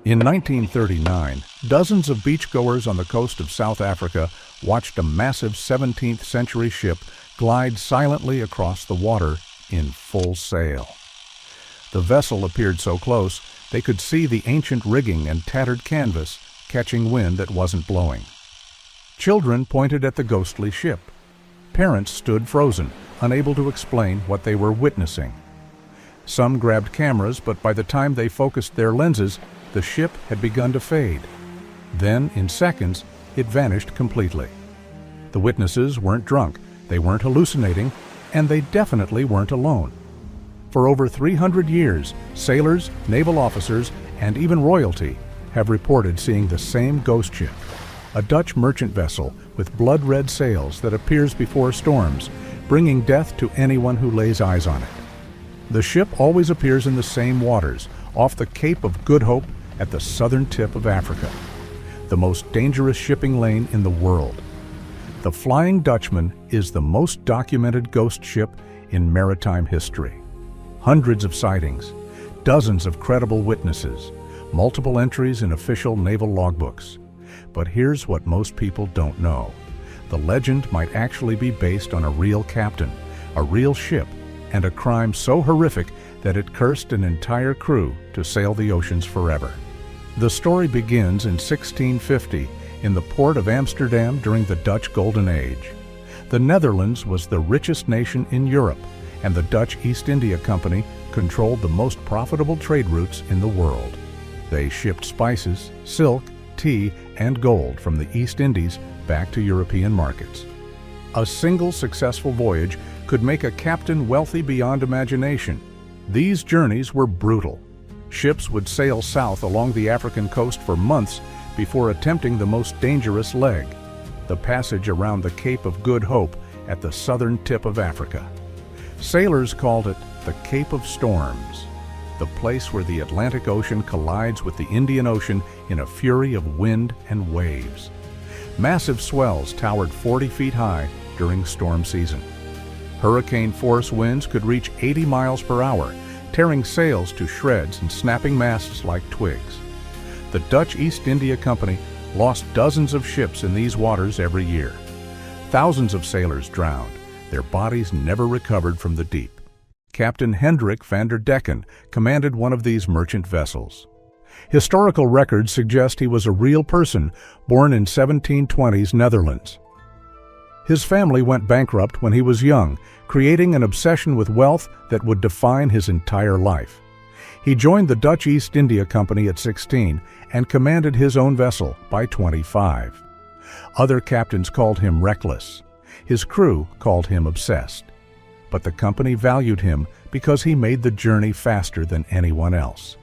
In 1939, dozens of beachgoers on the coast of South Africa watched a massive 17th-century ship glide silently across the water in full sail. The vessel appeared so close they could see the ancient rigging and tattered canvas catching wind that wasn't blowing. Children pointed at the ghostly ship. Parents stood frozen, unable to explain what they were witnessing. Some grabbed cameras, but by the time they focused their lenses, the ship had begun to fade. Then, in seconds, it vanished completely. The witnesses weren't drunk, they weren't hallucinating, and they definitely weren't alone. For over 300 years, sailors, naval officers, and even royalty have reported seeing the same ghost ship, a Dutch merchant vessel with blood-red sails that appears before storms, bringing death to anyone who lays eyes on it. The ship always appears in the same waters, off the Cape of Good Hope at the southern tip of Africa, the most dangerous shipping lane in the world. The Flying Dutchman is the most documented ghost ship in maritime history. Hundreds of sightings, dozens of credible witnesses, multiple entries in official naval logbooks. But here's what most people don't know. The legend might actually be based on a real captain, a real ship, and a crime so horrific that it cursed an entire crew to sail the oceans forever. The story begins in 1650 in the port of Amsterdam during the Dutch Golden Age. The Netherlands was the richest nation in Europe, and the Dutch East India Company controlled the most profitable trade routes in the world. They shipped spices, silk, tea, and gold from the East Indies back to European markets. A single successful voyage could make a captain wealthy beyond imagination. These journeys were brutal. Ships would sail south along the African coast for months before attempting the most dangerous leg, the passage around the Cape of Good Hope at the southern tip of Africa. Sailors called it the Cape of Storms, the place where the Atlantic Ocean collides with the Indian Ocean in a fury of wind and waves. Massive swells towered 40 feet high during storm season. Hurricane-force winds could reach 80 miles per hour, tearing sails to shreds and snapping masts like twigs. The Dutch East India Company lost dozens of ships in these waters every year. Thousands of sailors drowned, their bodies never recovered from the deep. Captain Hendrik van der Decken commanded one of these merchant vessels. Historical records suggest he was a real person born in 1720s Netherlands. His family went bankrupt when he was young, creating an obsession with wealth that would define his entire life. He joined the Dutch East India Company at 16 and commanded his own vessel by 25. Other captains called him reckless. His crew called him obsessed. But the company valued him because he made the journey faster than anyone else.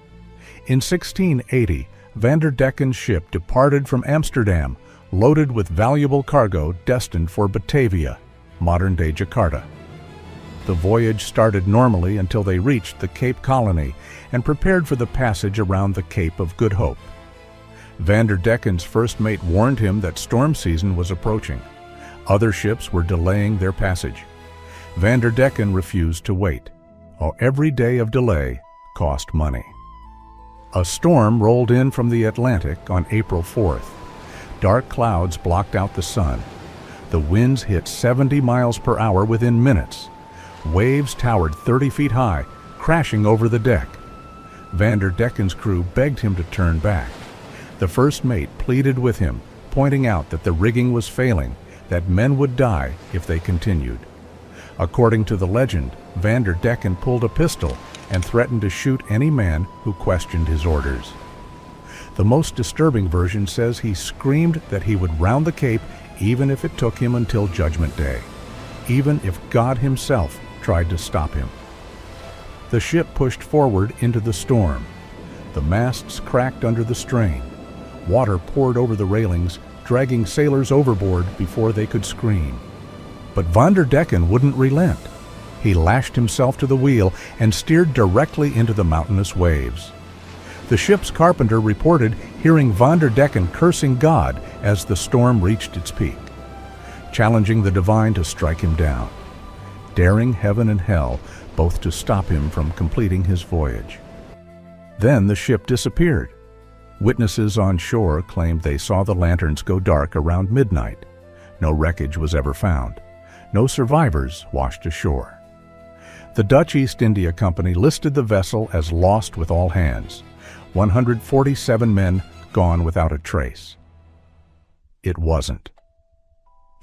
In 1680, Van der Decken's ship departed from Amsterdam, loaded with valuable cargo destined for Batavia, modern-day Jakarta. The voyage started normally until they reached the Cape Colony and prepared for the passage around the Cape of Good Hope. Van der Decken's first mate warned him that storm season was approaching. Other ships were delaying their passage. Van der Decken refused to wait. Every day of delay cost money. A storm rolled in from the Atlantic on April 4th. Dark clouds blocked out the sun. The winds hit 70 miles per hour within minutes. Waves towered 30 feet high, crashing over the deck. Van der Decken's crew begged him to turn back. The first mate pleaded with him, pointing out that the rigging was failing, that men would die if they continued. According to the legend, Van der Decken pulled a pistol and threatened to shoot any man who questioned his orders. The most disturbing version says he screamed that he would round the Cape even if it took him until Judgment Day, even if God himself tried to stop him. The ship pushed forward into the storm. The masts cracked under the strain. Water poured over the railings, dragging sailors overboard before they could scream. But Van der Decken wouldn't relent. He lashed himself to the wheel and steered directly into the mountainous waves. The ship's carpenter reported hearing Van der Decken cursing God as the storm reached its peak, challenging the divine to strike him down, daring heaven and hell both to stop him from completing his voyage. Then the ship disappeared. Witnesses on shore claimed they saw the lanterns go dark around midnight. No wreckage was ever found. No survivors washed ashore. The Dutch East India Company listed the vessel as lost with all hands. 147 men gone without a trace. It wasn't.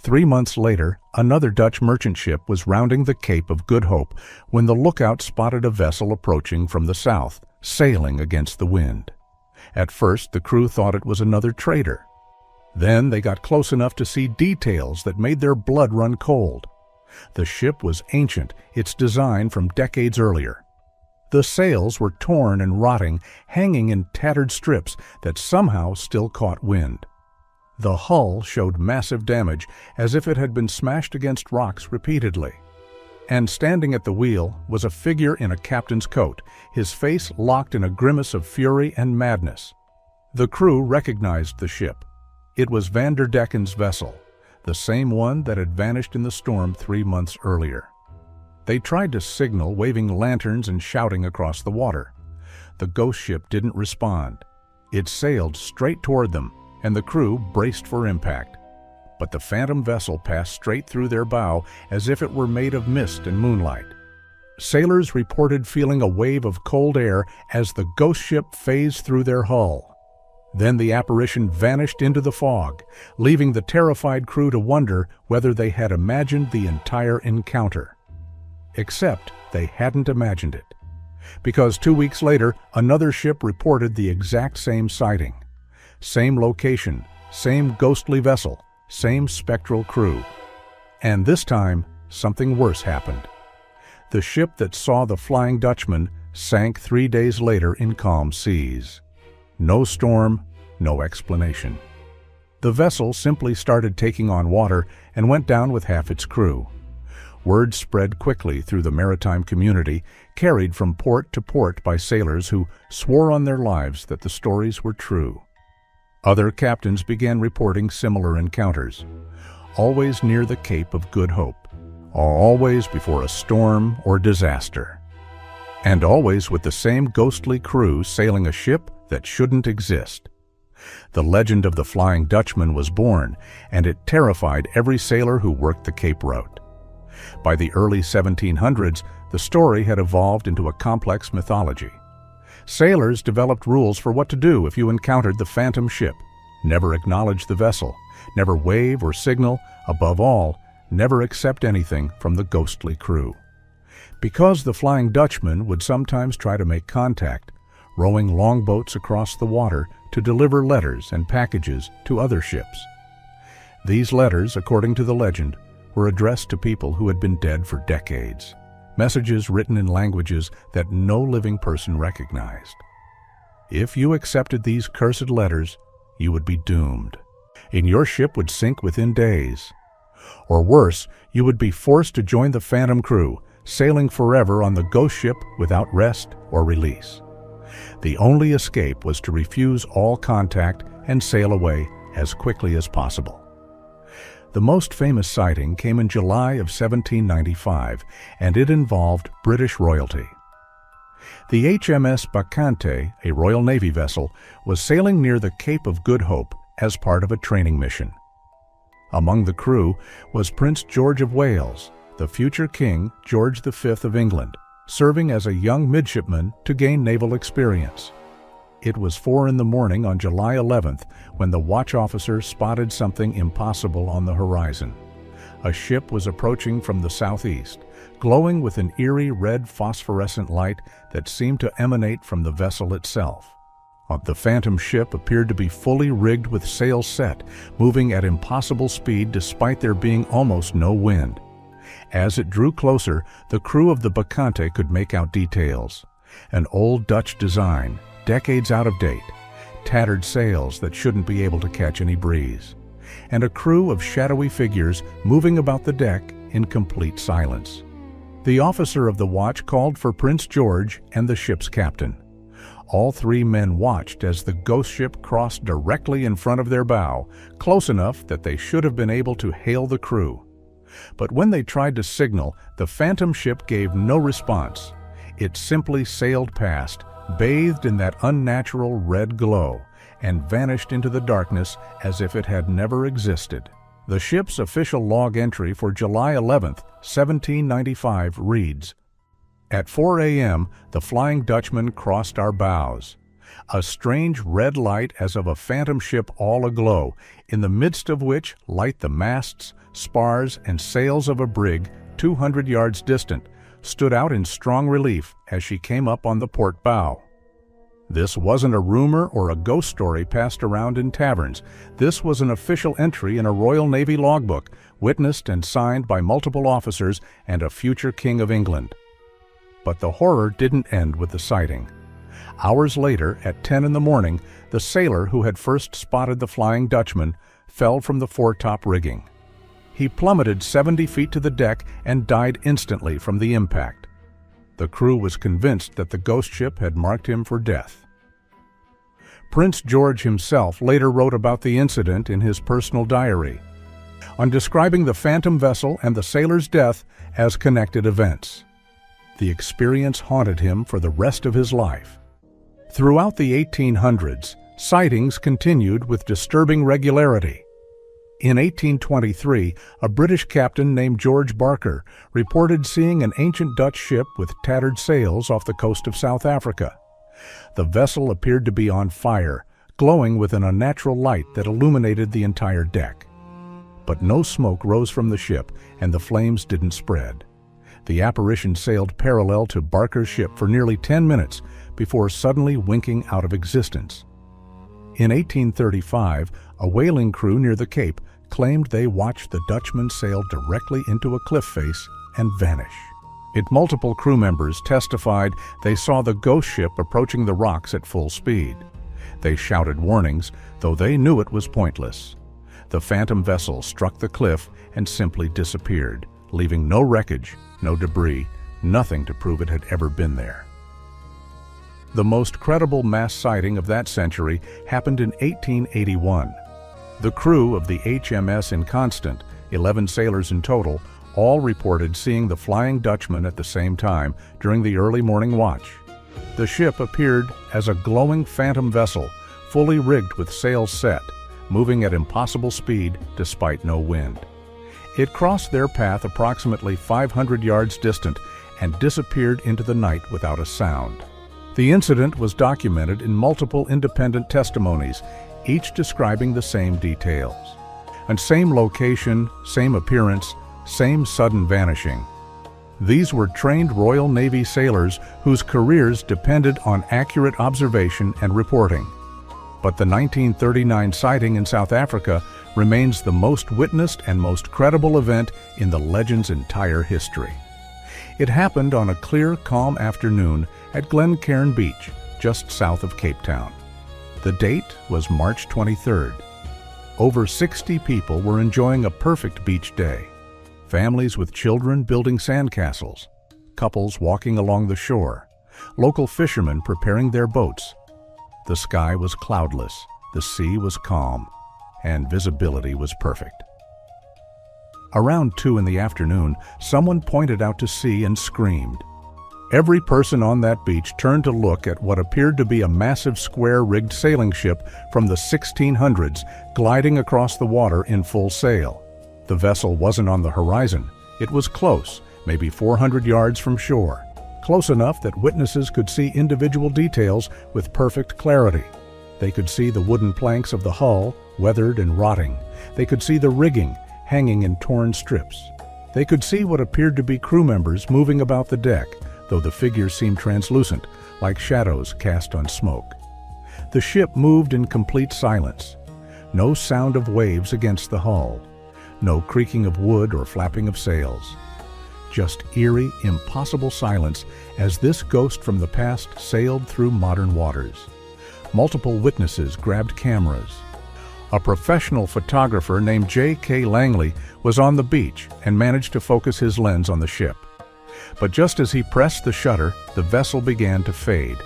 3 months later, another Dutch merchant ship was rounding the Cape of Good Hope when the lookout spotted a vessel approaching from the south, sailing against the wind. At first, the crew thought it was another trader. Then they got close enough to see details that made their blood run cold. The ship was ancient, its design from decades earlier. The sails were torn and rotting, hanging in tattered strips that somehow still caught wind. The hull showed massive damage, as if it had been smashed against rocks repeatedly. And standing at the wheel was a figure in a captain's coat, his face locked in a grimace of fury and madness. The crew recognized the ship. It was Van der Decken's vessel, the same one that had vanished in the storm 3 months earlier. They tried to signal, waving lanterns and shouting across the water. The ghost ship didn't respond. It sailed straight toward them, and the crew braced for impact. But the phantom vessel passed straight through their bow as if it were made of mist and moonlight. Sailors reported feeling a wave of cold air as the ghost ship phased through their hull. Then the apparition vanished into the fog, leaving the terrified crew to wonder whether they had imagined the entire encounter. Except they hadn't imagined it, because 2 weeks later, another ship reported the exact same sighting. Same location, same ghostly vessel, same spectral crew. And this time, something worse happened. The ship that saw the Flying Dutchman sank 3 days later in calm seas. No storm, no explanation. The vessel simply started taking on water and went down with half its crew. Word spread quickly through the maritime community, carried from port to port by sailors who swore on their lives that the stories were true. Other captains began reporting similar encounters, always near the Cape of Good Hope, or always before a storm or disaster, and always with the same ghostly crew sailing a ship that shouldn't exist. The legend of the Flying Dutchman was born, and it terrified every sailor who worked the Cape route. By the early 1700s, the story had evolved into a complex mythology. Sailors developed rules for what to do if you encountered the phantom ship. Never acknowledge the vessel, never wave or signal, above all, never accept anything from the ghostly crew. Because the Flying Dutchman would sometimes try to make contact, rowing longboats across the water to deliver letters and packages to other ships. These letters, according to the legend, were addressed to people who had been dead for decades. Messages written in languages that no living person recognized. If you accepted these cursed letters, you would be doomed, and your ship would sink within days. Or worse, you would be forced to join the phantom crew, sailing forever on the ghost ship without rest or release. The only escape was to refuse all contact and sail away as quickly as possible. The most famous sighting came in July of 1795, and it involved British royalty. The HMS Bacchante, a Royal Navy vessel, was sailing near the Cape of Good Hope as part of a training mission. Among the crew was Prince George of Wales, the future King George V of England, serving as a young midshipman to gain naval experience. It was 4 in the morning on July 11th when the watch officer spotted something impossible on the horizon. A ship was approaching from the southeast, glowing with an eerie red phosphorescent light that seemed to emanate from the vessel itself. The phantom ship appeared to be fully rigged with sails set, moving at impossible speed despite there being almost no wind. As it drew closer, the crew of the Bacchante could make out details. An old Dutch design, decades out of date, tattered sails that shouldn't be able to catch any breeze, and a crew of shadowy figures moving about the deck in complete silence. The officer of the watch called for Prince George and the ship's captain. All 3 men watched as the ghost ship crossed directly in front of their bow, close enough that they should have been able to hail the crew. But when they tried to signal, the phantom ship gave no response. It simply sailed past, bathed in that unnatural red glow, and vanished into the darkness as if it had never existed. The ship's official log entry for July 11, 1795 reads, "At 4 a.m., the Flying Dutchman crossed our bows. A strange red light as of a phantom ship all aglow, in the midst of which light the masts, spars, and sails of a brig 200 yards distant, stood out in strong relief as she came up on the port bow." This wasn't a rumor or a ghost story passed around in taverns. This was an official entry in a Royal Navy logbook, witnessed and signed by multiple officers and a future King of England. But the horror didn't end with the sighting. Hours later, at 10 in the morning, the sailor who had first spotted the Flying Dutchman fell from the foretop rigging. He plummeted 70 feet to the deck and died instantly from the impact. The crew was convinced that the ghost ship had marked him for death. Prince George himself later wrote about the incident in his personal diary, on describing the phantom vessel and the sailor's death as connected events. The experience haunted him for the rest of his life. Throughout the 1800s, sightings continued with disturbing regularity. In 1823, a British captain named George Barker reported seeing an ancient Dutch ship with tattered sails off the coast of South Africa. The vessel appeared to be on fire, glowing with an unnatural light that illuminated the entire deck. But no smoke rose from the ship, and the flames didn't spread. The apparition sailed parallel to Barker's ship for nearly 10 minutes before suddenly winking out of existence. In 1835, a whaling crew near the Cape claimed they watched the Dutchman sail directly into a cliff face and vanish. Multiple crew members testified they saw the ghost ship approaching the rocks at full speed. They shouted warnings, though they knew it was pointless. The phantom vessel struck the cliff and simply disappeared, leaving no wreckage, no debris, nothing to prove it had ever been there. The most credible mass sighting of that century happened in 1881. The crew of the HMS Inconstant, 11 sailors in total, all reported seeing the Flying Dutchman at the same time during the early morning watch. The ship appeared as a glowing phantom vessel, fully rigged with sails set, moving at impossible speed despite no wind. It crossed their path approximately 500 yards distant and disappeared into the night without a sound. The incident was documented in multiple independent testimonies, each describing the same details. And same location, same appearance, same sudden vanishing. These were trained Royal Navy sailors whose careers depended on accurate observation and reporting. But the 1939 sighting in South Africa remains the most witnessed and most credible event in the legend's entire history. It happened on a clear, calm afternoon at Glencairn Beach, just south of Cape Town. The date was March 23rd. Over 60 people were enjoying a perfect beach day. Families with children building sandcastles, couples walking along the shore, local fishermen preparing their boats. The sky was cloudless, the sea was calm, and visibility was perfect. Around 2 in the afternoon, someone pointed out to sea and screamed. Every person on that beach turned to look at what appeared to be a massive square-rigged sailing ship from the 1600s gliding across the water in full sail. The vessel wasn't on the horizon. It was close, maybe 400 yards from shore, close enough that witnesses could see individual details with perfect clarity. They could see the wooden planks of the hull, weathered and rotting. They could see the rigging, hanging in torn strips. They could see what appeared to be crew members moving about the deck, though the figures seemed translucent, like shadows cast on smoke. The ship moved in complete silence. No sound of waves against the hull. No creaking of wood or flapping of sails. Just eerie, impossible silence as this ghost from the past sailed through modern waters. Multiple witnesses grabbed cameras. A professional photographer named J.K. Langley was on the beach and managed to focus his lens on the ship. But just as he pressed the shutter, the vessel began to fade.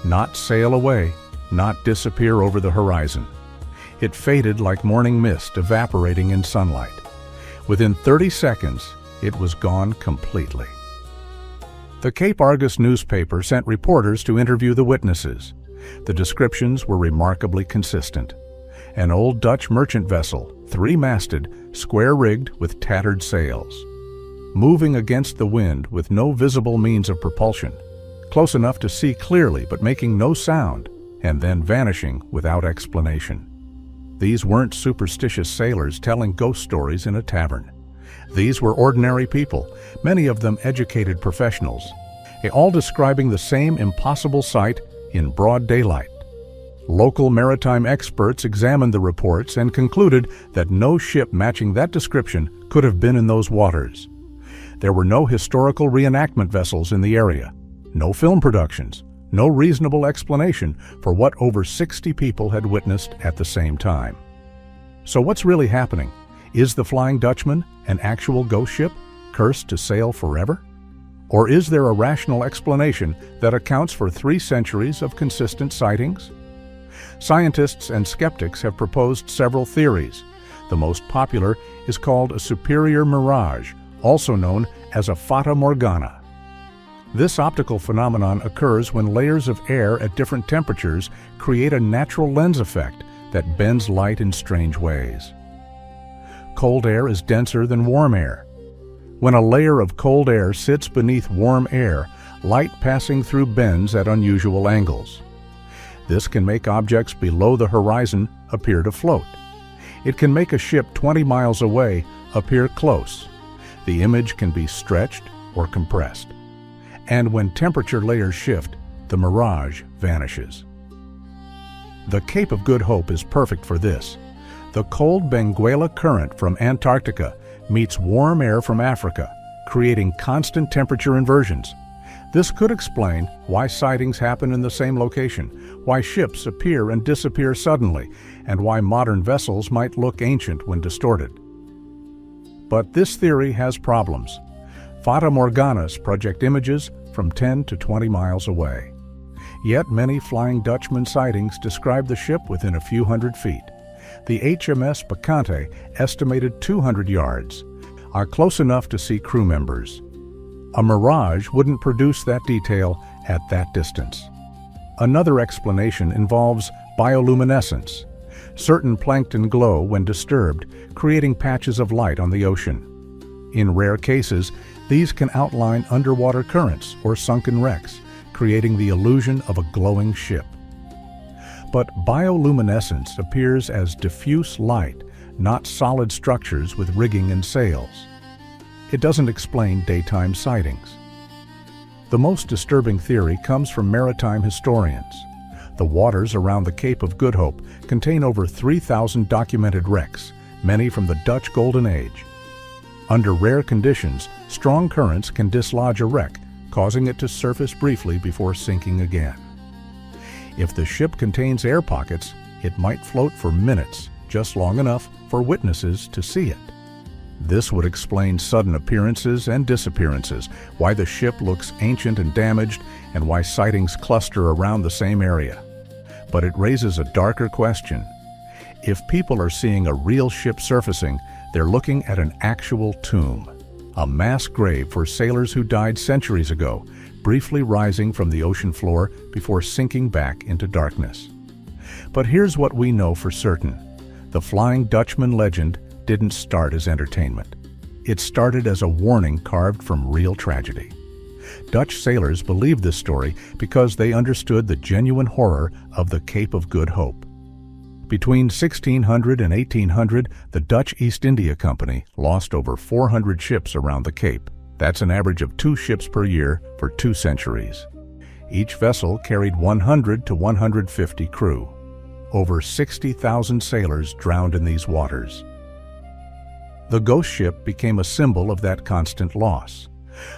Not sail away, not disappear over the horizon. It faded like morning mist evaporating in sunlight. Within 30 seconds, it was gone completely. The Cape Argus newspaper sent reporters to interview the witnesses. The descriptions were remarkably consistent. An old Dutch merchant vessel, three-masted, square-rigged with tattered sails. Moving against the wind with no visible means of propulsion. Close enough to see clearly but making no sound, and then vanishing without explanation. These weren't superstitious sailors telling ghost stories in a tavern. These were ordinary people, many of them educated professionals, all describing the same impossible sight in broad daylight. Local maritime experts examined the reports and concluded that no ship matching that description could have been in those waters. There were no historical reenactment vessels in the area, no film productions, no reasonable explanation for what over 60 people had witnessed at the same time. So what's really happening? Is the Flying Dutchman an actual ghost ship, cursed to sail forever? Or is there a rational explanation that accounts for 3 centuries of consistent sightings? Scientists and skeptics have proposed several theories. The most popular is called a superior mirage, also known as a fata morgana. This optical phenomenon occurs when layers of air at different temperatures create a natural lens effect that bends light in strange ways. Cold air is denser than warm air. When a layer of cold air sits beneath warm air, light passing through bends at unusual angles. This can make objects below the horizon appear to float. It can make a ship 20 miles away appear close. The image can be stretched or compressed. And when temperature layers shift, the mirage vanishes. The Cape of Good Hope is perfect for this. The cold Benguela current from Antarctica meets warm air from Africa, creating constant temperature inversions. This could explain why sightings happen in the same location, why ships appear and disappear suddenly, and why modern vessels might look ancient when distorted. But this theory has problems. Fata Morganas project images from 10 to 20 miles away. Yet many Flying Dutchman sightings describe the ship within a few hundred feet. The HMS Bacante, estimated 200 yards, are close enough to see crew members. A mirage wouldn't produce that detail at that distance. Another explanation involves bioluminescence. Certain plankton glow when disturbed, creating patches of light on the ocean. In rare cases, these can outline underwater currents or sunken wrecks, creating the illusion of a glowing ship. But bioluminescence appears as diffuse light, not solid structures with rigging and sails. It doesn't explain daytime sightings. The most disturbing theory comes from maritime historians. The waters around the Cape of Good Hope contain over 3,000 documented wrecks, many from the Dutch Golden Age. Under rare conditions, strong currents can dislodge a wreck, causing it to surface briefly before sinking again. If the ship contains air pockets, it might float for minutes, just long enough for witnesses to see it. This would explain sudden appearances and disappearances, why the ship looks ancient and damaged, and why sightings cluster around the same area. But it raises a darker question. If people are seeing a real ship surfacing, they're looking at an actual tomb, a mass grave for sailors who died centuries ago, briefly rising from the ocean floor before sinking back into darkness. But here's what we know for certain. The Flying Dutchman legend didn't start as entertainment. It started as a warning carved from real tragedy. Dutch sailors believed this story because they understood the genuine horror of the Cape of Good Hope. Between 1600 and 1800, the Dutch East India Company lost over 400 ships around the Cape. That's an average of 2 ships per year for 2 centuries. Each vessel carried 100 to 150 crew. Over 60,000 sailors drowned in these waters. The ghost ship became a symbol of that constant loss,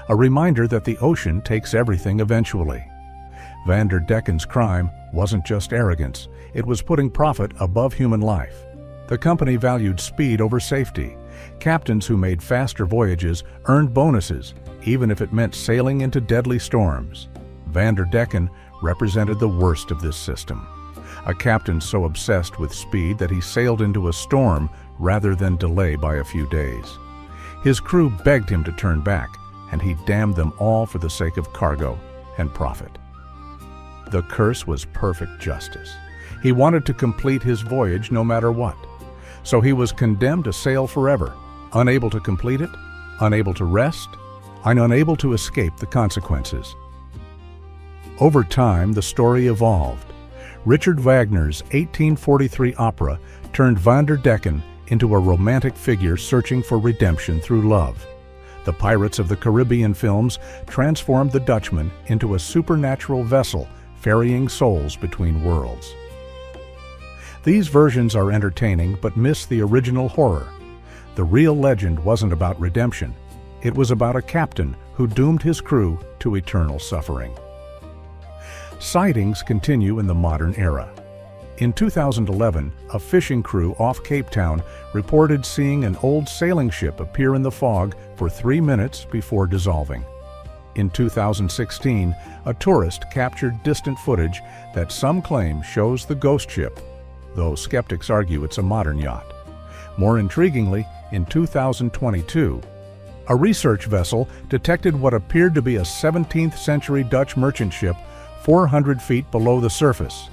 a reminder that the ocean takes everything eventually. Van der Decken's crime wasn't just arrogance, it was putting profit above human life. The company valued speed over safety. Captains who made faster voyages earned bonuses, even if it meant sailing into deadly storms. Van der Decken represented the worst of this system. A captain so obsessed with speed that he sailed into a storm rather than delay by a few days. His crew begged him to turn back, and he damned them all for the sake of cargo and profit. The curse was perfect justice. He wanted to complete his voyage no matter what. So he was condemned to sail forever, unable to complete it, unable to rest, and unable to escape the consequences. Over time, the story evolved. Richard Wagner's 1843 opera turned Van der Decken into a romantic figure searching for redemption through love. The Pirates of the Caribbean films transformed the Dutchman into a supernatural vessel ferrying souls between worlds. These versions are entertaining but miss the original horror. The real legend wasn't about redemption. It was about a captain who doomed his crew to eternal suffering. Sightings continue in the modern era. In 2011, a fishing crew off Cape Town reported seeing an old sailing ship appear in the fog for 3 minutes before dissolving. In 2016, a tourist captured distant footage that some claim shows the ghost ship, though skeptics argue it's a modern yacht. More intriguingly, in 2022, a research vessel detected what appeared to be a 17th century Dutch merchant ship 400 feet below the surface.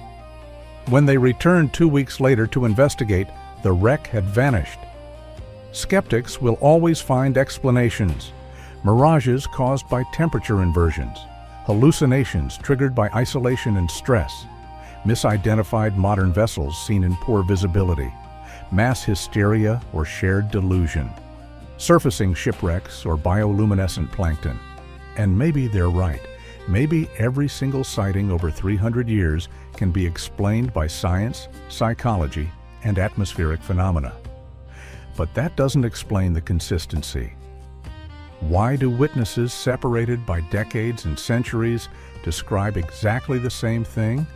When they returned 2 weeks later to investigate, the wreck had vanished. Skeptics will always find explanations. Mirages caused by temperature inversions, hallucinations triggered by isolation and stress, misidentified modern vessels seen in poor visibility, mass hysteria or shared delusion, surfacing shipwrecks or bioluminescent plankton. And maybe they're right. Maybe every single sighting over 300 years can be explained by science, psychology, and atmospheric phenomena. But that doesn't explain the consistency. Why do witnesses separated by decades and centuries describe exactly the same thing?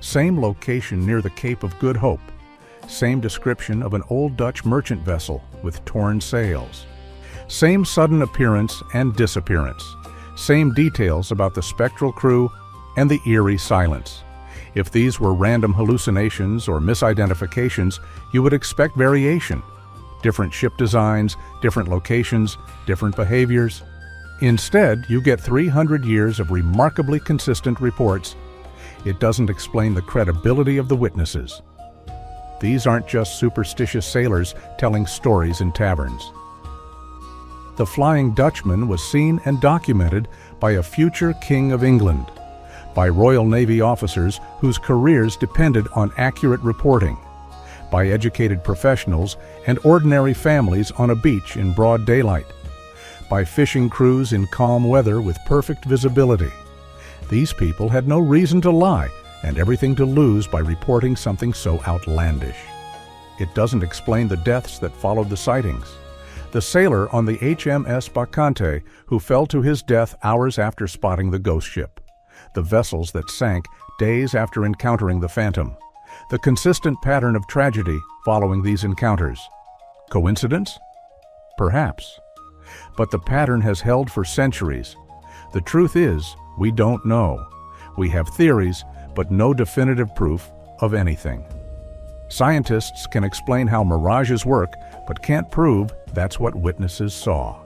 Same location near the Cape of Good Hope. Same description of an old Dutch merchant vessel with torn sails. Same sudden appearance and disappearance. Same details about the spectral crew and the eerie silence. If these were random hallucinations or misidentifications, you would expect variation. Different ship designs, different locations, different behaviors. Instead, you get 300 years of remarkably consistent reports. It doesn't explain the credibility of the witnesses. These aren't just superstitious sailors telling stories in taverns. The Flying Dutchman was seen and documented by a future King of England, by Royal Navy officers whose careers depended on accurate reporting, by educated professionals and ordinary families on a beach in broad daylight, by fishing crews in calm weather with perfect visibility. These people had no reason to lie and everything to lose by reporting something so outlandish. It doesn't explain the deaths that followed the sightings. The sailor on the HMS Bacchante who fell to his death hours after spotting the ghost ship. The vessels that sank days after encountering the Phantom. The consistent pattern of tragedy following these encounters. Coincidence? Perhaps. But the pattern has held for centuries. The truth is, we don't know. We have theories, but no definitive proof of anything. Scientists can explain how mirages work, but can't prove that's what witnesses saw.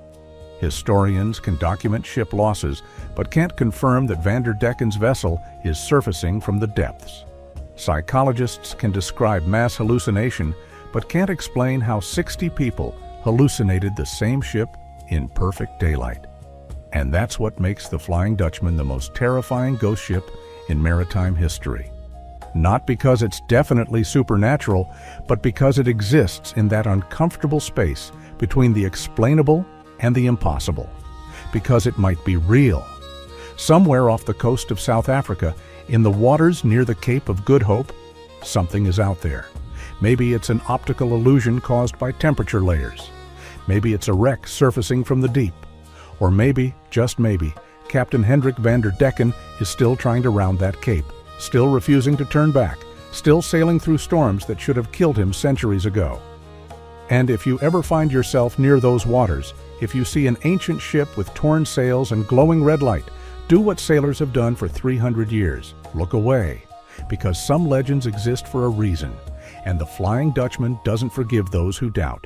Historians can document ship losses, but can't confirm that Van der Decken's vessel is surfacing from the depths. Psychologists can describe mass hallucination, but can't explain how 60 people hallucinated the same ship in perfect daylight. And that's what makes the Flying Dutchman the most terrifying ghost ship in maritime history. Not because it's definitely supernatural, but because it exists in that uncomfortable space between the explainable and the impossible. Because it might be real. Somewhere off the coast of South Africa, in the waters near the Cape of Good Hope, something is out there. Maybe it's an optical illusion caused by temperature layers. Maybe it's a wreck surfacing from the deep. Or maybe, just maybe, Captain Hendrik Van der Decken is still trying to round that cape, still refusing to turn back, still sailing through storms that should have killed him centuries ago. And if you ever find yourself near those waters, if you see an ancient ship with torn sails and glowing red light, do what sailors have done for 300 years. Look away, because some legends exist for a reason, and the Flying Dutchman doesn't forgive those who doubt.